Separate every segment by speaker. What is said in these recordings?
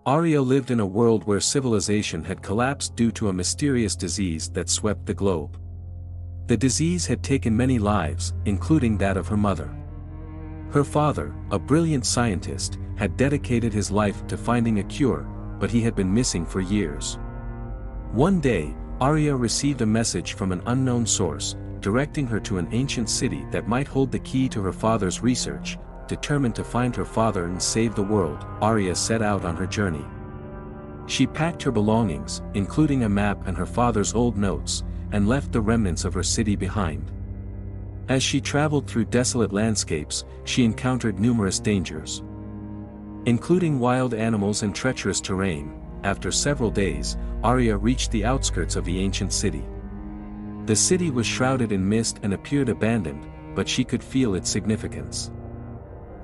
Speaker 1: Arya lived in a world where civilization had collapsed due to a mysterious disease that swept the globe. The disease had taken many lives, including that of her mother. Her father, a brilliant scientist, had dedicated his life to finding a cure, but he had been missing for years. One day, Arya received a message from an unknown source, directing her to an ancient city that might hold the key to her father's research. Determined to find her father and save the world, Arya set out on her journey. She packed her belongings, including a map and her father's old notes, and left the remnants of her city behind. As she traveled through desolate landscapes, she encountered numerous dangers, including wild animals and treacherous terrain. After several days, Arya reached the outskirts of the ancient city. The city was shrouded in mist and appeared abandoned, but she could feel its significance.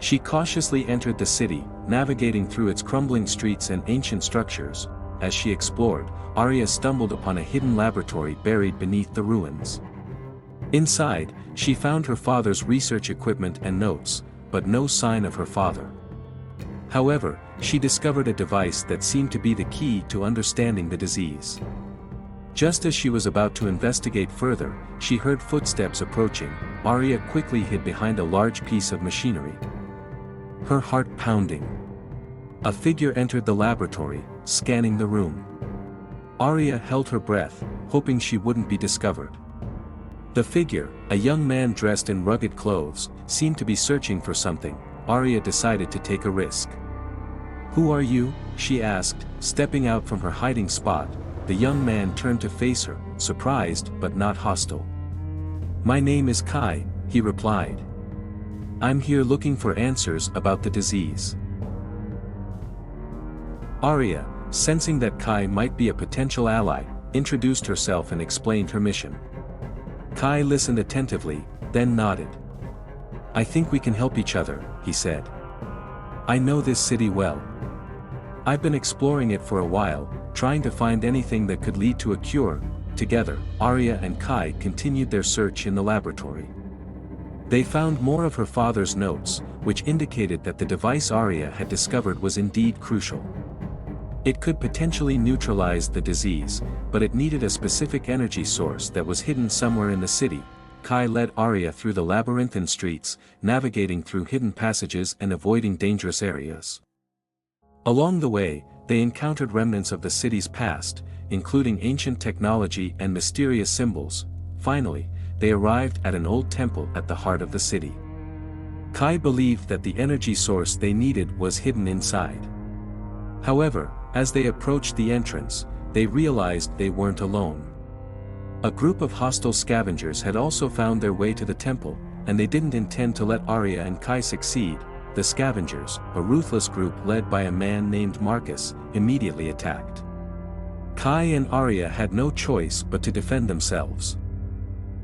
Speaker 1: She cautiously entered the city, navigating through its crumbling streets and ancient structures. As she explored, Arya stumbled upon a hidden laboratory buried beneath the ruins. Inside, she found her father's research equipment and notes, but no sign of her father. However, she discovered a device that seemed to be the key to understanding the disease. Just as she was about to investigate further, she heard footsteps approaching. Arya quickly hid behind a large piece of machinery, her heart pounding. A figure entered the laboratory, scanning the room. Arya held her breath, hoping she wouldn't be discovered. The figure, a young man dressed in rugged clothes, seemed to be searching for something. Arya decided to take a risk. "Who are you?" she asked, stepping out from her hiding spot. The young man turned to face her, surprised but not hostile. "My name is Kai," he replied. "I'm here looking for answers about the disease." Arya, sensing that Kai might be a potential ally, introduced herself and explained her mission. Kai listened attentively, then nodded. "I think we can help each other," he said. "I know this city well. I've been exploring it for a while, trying to find anything that could lead to a cure." Together, Arya and Kai continued their search in the laboratory. They found more of her father's notes, which indicated that the device Arya had discovered was indeed crucial. It could potentially neutralize the disease, but it needed a specific energy source that was hidden somewhere in the city. Kai led Arya through the labyrinthine streets, navigating through hidden passages and avoiding dangerous areas. Along the way, they encountered remnants of the city's past, including ancient technology and mysterious symbols. Finally, they arrived at an old temple at the heart of the city. Kai believed that the energy source they needed was hidden inside. However, as they approached the entrance, they realized they weren't alone. A group of hostile scavengers had also found their way to the temple, and they didn't intend to let Arya and Kai succeed. The scavengers, a ruthless group led by a man named Marcus, immediately attacked. Kai and Arya had no choice but to defend themselves.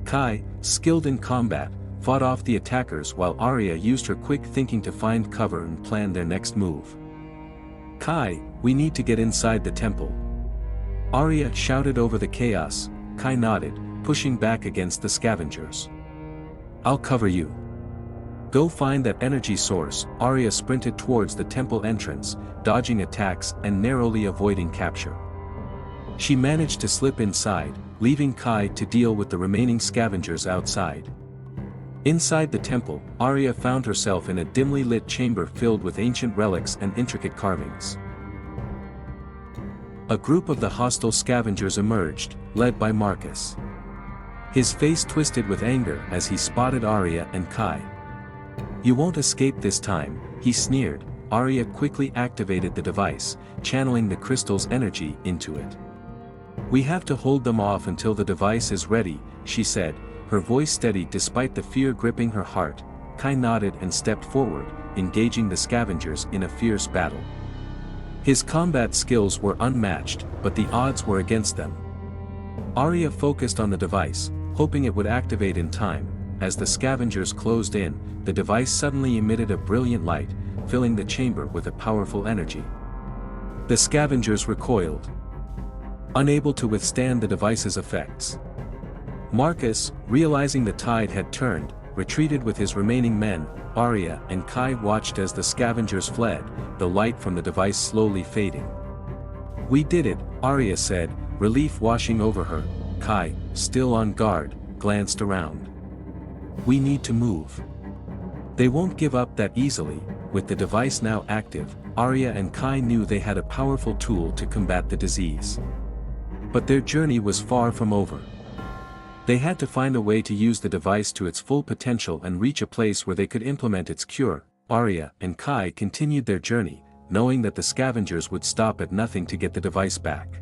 Speaker 1: Kai, skilled in combat, fought off the attackers while Arya used her quick thinking to find cover and plan their next move. "Kai, we need to get inside the temple," Arya shouted over the chaos. Kai nodded, pushing back against the scavengers. "I'll cover you. Go find that energy source." Arya sprinted towards the temple entrance, dodging attacks and narrowly avoiding capture. She managed to slip inside, leaving Kai to deal with the remaining scavengers outside. Inside the temple, Arya found herself in a dimly lit chamber filled with ancient relics and intricate carvings. A group of the hostile scavengers emerged, led by Marcus. His face twisted with anger as he spotted Arya and Kai. "You won't escape this time," he sneered. Arya quickly activated the device, channeling the crystal's energy into it. "We have to hold them off until the device is ready," she said, her voice steady despite the fear gripping her heart. Kai nodded and stepped forward, engaging the scavengers in a fierce battle. His combat skills were unmatched, but the odds were against them. Arya focused on the device, hoping it would activate in time. As the scavengers closed in, the device suddenly emitted a brilliant light, filling the chamber with a powerful energy. The scavengers recoiled, unable to withstand the device's effects. Marcus, realizing the tide had turned, retreated with his remaining men. Arya and Kai watched as the scavengers fled, the light from the device slowly fading. "We did it," Arya said, relief washing over her. Kai, still on guard, glanced around. "We need to move. They won't give up that easily." With the device now active, Arya and Kai knew they had a powerful tool to combat the disease. But their journey was far from over. They had to find a way to use the device to its full potential and reach a place where they could implement its cure. Arya and Kai continued their journey, knowing that the scavengers would stop at nothing to get the device back.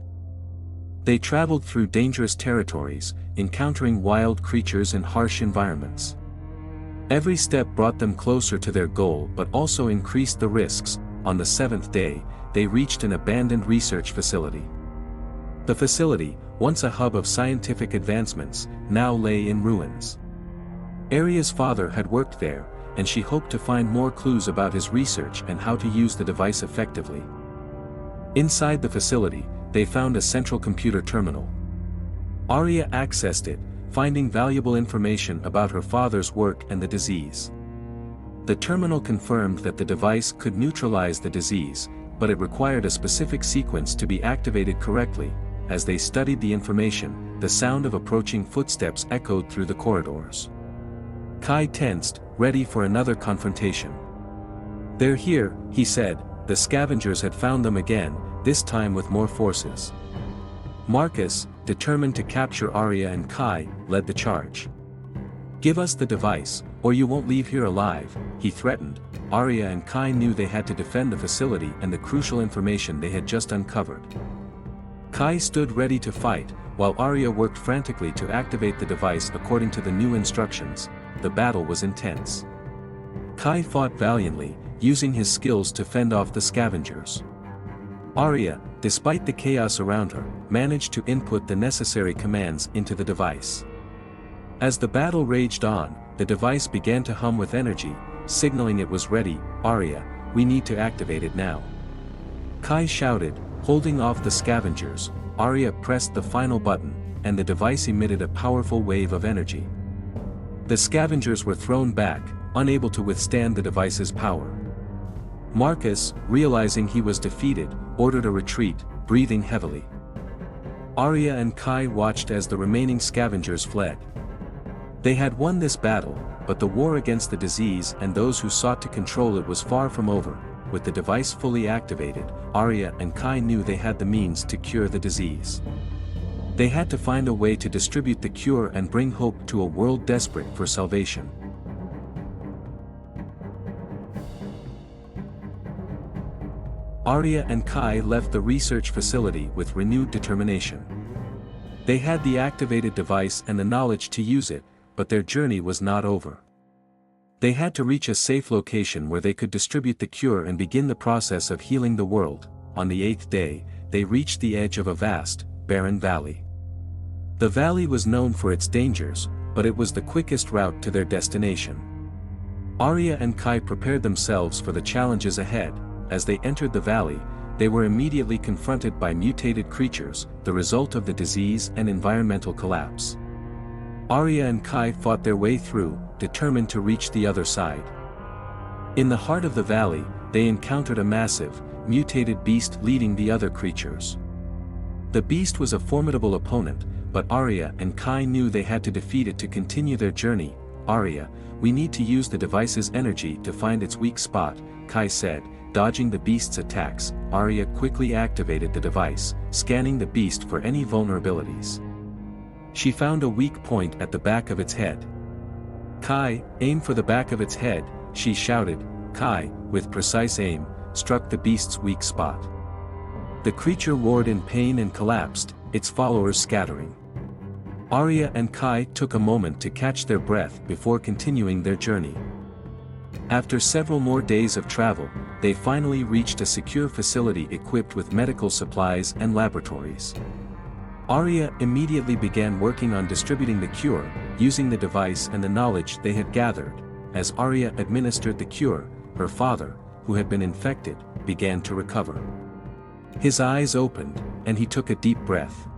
Speaker 1: They traveled through dangerous territories, encountering wild creatures and harsh environments. Every step brought them closer to their goal but also increased the risks. On the 7th day, they reached an abandoned research facility. The facility, once a hub of scientific advancements, now lay in ruins. Arya's father had worked there, and she hoped to find more clues about his research and how to use the device effectively. Inside the facility, they found a central computer terminal. Arya accessed it, finding valuable information about her father's work and the disease. The terminal confirmed that the device could neutralize the disease, but it required a specific sequence to be activated correctly. As they studied the information, the sound of approaching footsteps echoed through the corridors. Kai tensed, ready for another confrontation. "They're here," he said. The scavengers had found them again, this time with more forces. Marcus, determined to capture Arya and Kai, led the charge. "Give us the device, or you won't leave here alive," he threatened. Arya and Kai knew they had to defend the facility and the crucial information they had just uncovered. Kai stood ready to fight, while Arya worked frantically to activate the device according to the new instructions. The battle was intense. Kai fought valiantly, using his skills to fend off the scavengers. Arya, despite the chaos around her, managed to input the necessary commands into the device. As the battle raged on, the device began to hum with energy, signaling it was ready. "Arya, we need to activate it now," Kai shouted, holding off the scavengers. Arya pressed the final button, and the device emitted a powerful wave of energy. The scavengers were thrown back, unable to withstand the device's power. Marcus, realizing he was defeated, ordered a retreat, breathing heavily. Arya and Kai watched as the remaining scavengers fled. They had won this battle, but the war against the disease and those who sought to control it was far from over. With the device fully activated, Arya and Kai knew they had the means to cure the disease. They had to find a way to distribute the cure and bring hope to a world desperate for salvation. Arya and Kai left the research facility with renewed determination. They had the activated device and the knowledge to use it, but their journey was not over. They had to reach a safe location where they could distribute the cure and begin the process of healing the world. On the 8th day, they reached the edge of a vast, barren valley. The valley was known for its dangers, but it was the quickest route to their destination. Arya and Kai prepared themselves for the challenges ahead. As they entered the valley, they were immediately confronted by mutated creatures, the result of the disease and environmental collapse. Arya and Kai fought their way through, determined to reach the other side. In the heart of the valley, they encountered a massive, mutated beast leading the other creatures. The beast was a formidable opponent, but Arya and Kai knew they had to defeat it to continue their journey. "Arya, we need to use the device's energy to find its weak spot," Kai said, dodging the beast's attacks. Arya quickly activated the device, scanning the beast for any vulnerabilities. She found a weak point at the back of its head. "Kai, aim for the back of its head," she shouted. Kai, with precise aim, struck the beast's weak spot. The creature roared in pain and collapsed, its followers scattering. Arya and Kai took a moment to catch their breath before continuing their journey. After several more days of travel, they finally reached a secure facility equipped with medical supplies and laboratories. Arya immediately began working on distributing the cure, using the device and the knowledge they had gathered. As Arya administered the cure, her father, who had been infected, began to recover. His eyes opened, and he took a deep breath.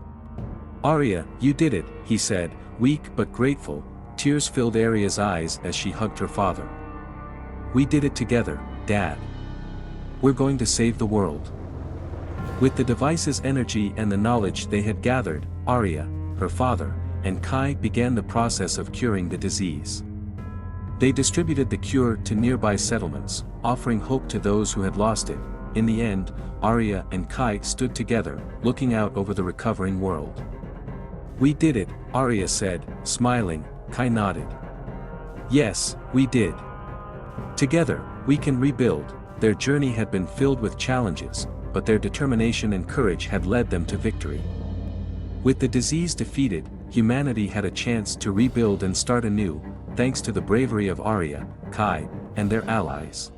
Speaker 1: "Arya, you did it," he said, weak but grateful. Tears filled Arya's eyes as she hugged her father. "We did it together, Dad. We're going to save the world." With the device's energy and the knowledge they had gathered, Arya, her father, and Kai began the process of curing the disease. They distributed the cure to nearby settlements, offering hope to those who had lost it. In the end, Arya and Kai stood together, looking out over the recovering world. "We did it," Arya said, smiling. Kai nodded. "Yes, we did. Together, we can rebuild." Their journey had been filled with challenges, but their determination and courage had led them to victory. With the disease defeated, humanity had a chance to rebuild and start anew, thanks to the bravery of Arya, Kai, and their allies.